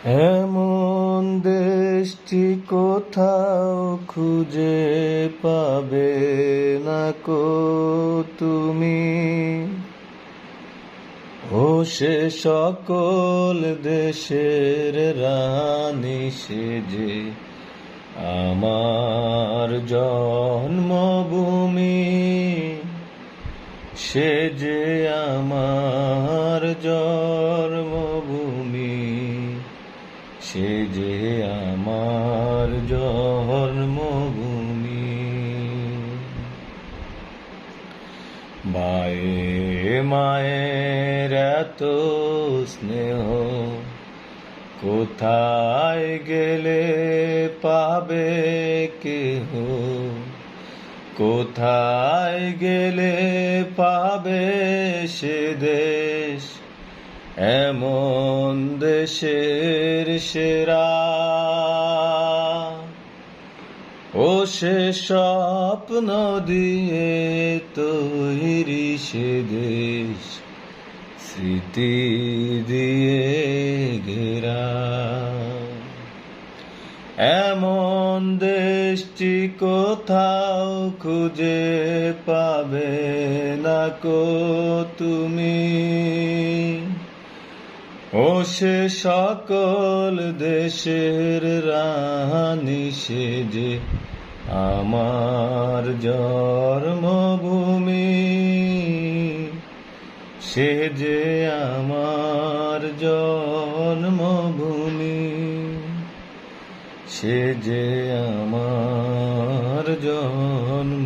এমন দেশটি কোথাও খুঁজে পাবে না কো তুমি। ও সে সকল দেশের রানী সেজে আমার জন্মভূমি, সে যে আমার জন্মভূমি, সে যে আমার জন্মভূমি। মায়ে মায়ের এত স্নেহ কোথায় গেলে পাবে কেহ, কোথায় গেলে পাবে সে দেশ, এমন দেশের সেরা। ও সে স্বপ্ন দিয়ে তৈরি সে দেশ, স্মৃতি দিয়ে ঘেরা। এমন দেশটি কোথাও খুঁজে পাবে না কো তুমি। ও সে সকল দেশের রানী সেজে আমার জন্মভূমি, সে যে আমার জন্মভূমি, সে যে আমার জন্ম